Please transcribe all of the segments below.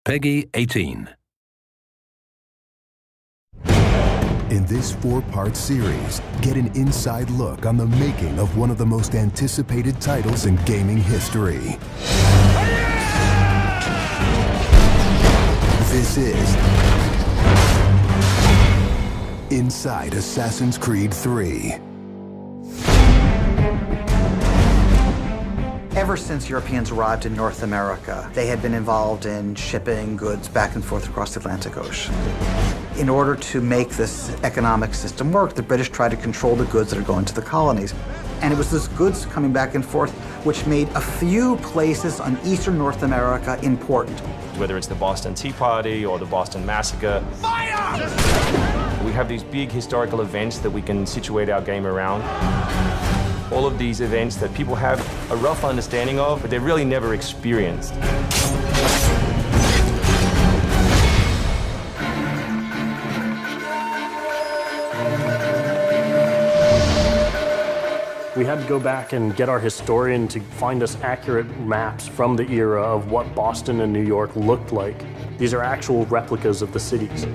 Peggy 18. In this 4-part series, get an inside look on the making of one of the most anticipated titles in gaming history. This is Inside Assassin's Creed 3. Ever since Europeans arrived in North America, they had been involved in shipping goods back and forth across the Atlantic Ocean. In order to make this economic system work, the British tried to control the goods that are going to the colonies. And it was those goods coming back and forth which made a few places on eastern North America important. Whether it's the Boston Tea Party or the Boston Massacre. Fire! We have these big historical events that we can situate our game around. All of these events that people have a rough understanding of, but they've really never experienced. We had to go back and get our historian to find us accurate maps from the era of what Boston and New York looked like. These are actual replicas of the cities.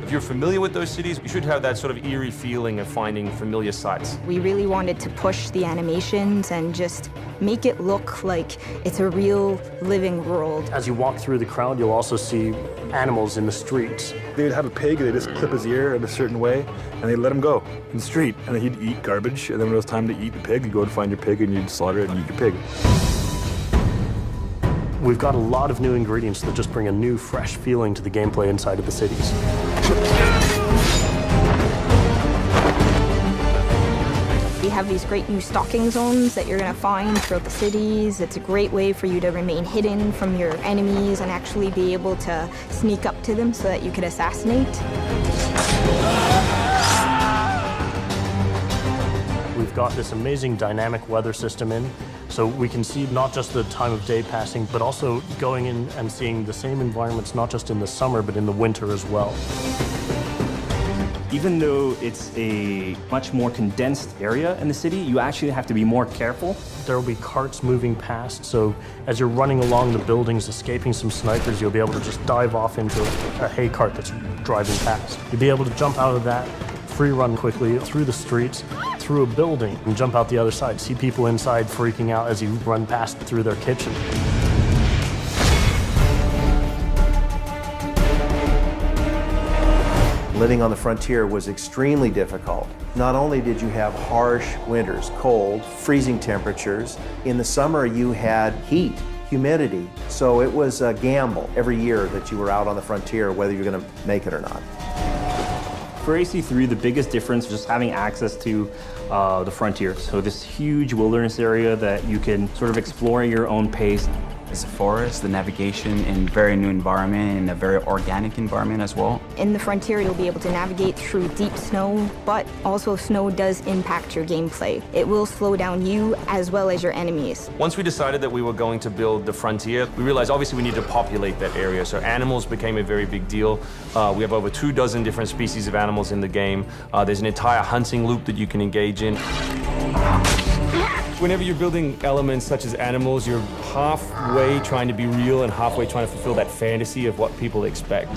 If you're familiar with those cities, you should have that sort of eerie feeling of finding familiar sights. We really wanted to push the animations and just make it look like it's a real living world. As you walk through the crowd, you'll also see animals in the streets. They'd have a pig, they just clip his ear in a certain way, and they'd let him go in the street. And then he'd eat garbage, and then when it was time to eat the pig, you'd go and find your pig, and you'd slaughter it and eat your pig. We've got a lot of new ingredients that just bring a new, fresh feeling to the gameplay inside of the cities. We have these great new stalking zones that you're going to find throughout the cities. It's a great way for you to remain hidden from your enemies and actually be able to sneak up to them so that you could assassinate. We've got this amazing dynamic weather system in, so we can see not just the time of day passing, but also going in and seeing the same environments, not just in the summer, but in the winter as well. Even though it's a much more condensed area in the city, you actually have to be more careful. There will be carts moving past, so as you're running along the buildings, escaping some snipers, you'll be able to just dive off into a hay cart that's driving past. You'll be able to jump out of that, free run quickly through the streets, through a building, and jump out the other side. See people inside freaking out as you run past through their kitchen. Living on the frontier was extremely difficult. Not only did you have harsh winters, cold, freezing temperatures, in the summer you had heat, humidity, so it was a gamble every year that you were out on the frontier, whether you're going to make it or not. For AC3, the biggest difference is just having access to the frontier. So this huge wilderness area that you can sort of explore at your own pace. It's a forest, the navigation in a very new environment, and a very organic environment as well. In the frontier, you'll be able to navigate through deep snow, but also snow does impact your gameplay. It will slow down you as well as your enemies. Once we decided that we were going to build the frontier, we realized obviously we need to populate that area. So animals became a very big deal. We have over 24 different species of animals in the game. There's an entire hunting loop that you can engage in. Whenever you're building elements such as animals, you're halfway trying to be real and halfway trying to fulfill that fantasy of what people expect.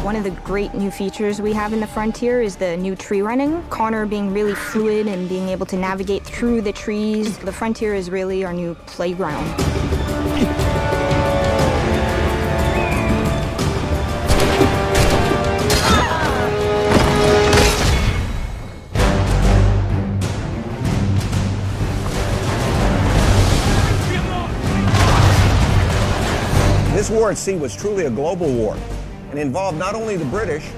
One of the great new features we have in the frontier is the new tree running. Connor being really fluid and being able to navigate through the trees. The frontier is really our new playground. This war at sea was truly a global war and involved not only the British,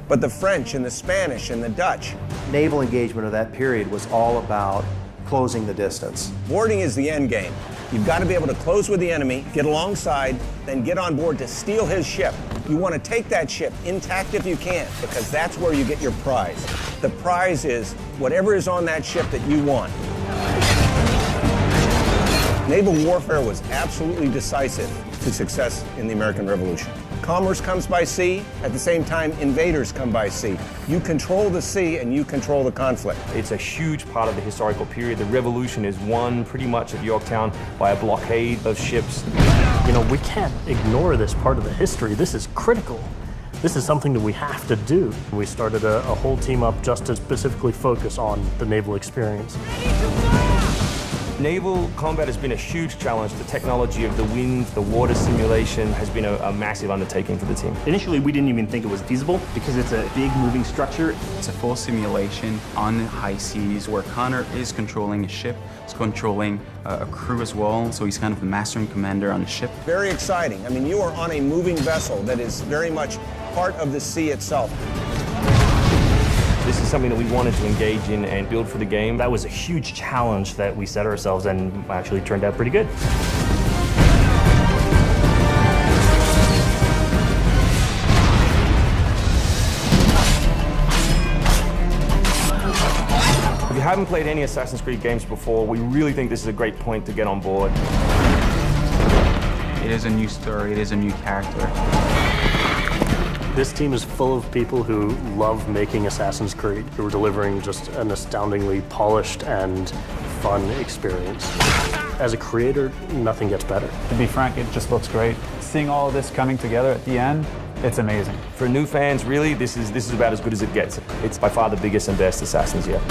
but the French and the Spanish and the Dutch. Naval engagement of that period was all about closing the distance. Boarding is the end game. You've got to be able to close with the enemy, get alongside, then get on board to steal his ship. You want to take that ship intact if you can, because that's where you get your prize. The prize is whatever is on that ship that you want. Naval warfare was absolutely decisive to success in the American Revolution. Commerce comes by sea, at the same time invaders come by sea. You control the sea and you control the conflict. It's a huge part of the historical period. The Revolution is won pretty much at Yorktown by a blockade of ships. You know, we can't ignore this part of the history. This is critical. This is something that we have to do. We started a whole team up just to specifically focus on the naval experience. Naval combat has been a huge challenge. The technology of the wind, the water simulation has been a massive undertaking for the team. Initially, we didn't even think it was feasible because it's a big moving structure. It's a full simulation on high seas where Connor is controlling a ship, he's controlling a crew as well, so he's kind of the master and commander on the ship. Very exciting. I mean, you are on a moving vessel that is very much part of the sea itself. This is something that we wanted to engage in and build for the game. That was a huge challenge that we set ourselves and actually turned out pretty good. If you haven't played any Assassin's Creed games before, we really think this is a great point to get on board. It is a new story, it is a new character. This team is full of people who love making Assassin's Creed, who are delivering just an astoundingly polished and fun experience. As a creator, nothing gets better. To be frank, it just looks great. Seeing all of this coming together at the end, it's amazing. For new fans, really, this is about as good as it gets. It's by far the biggest and best Assassins yet.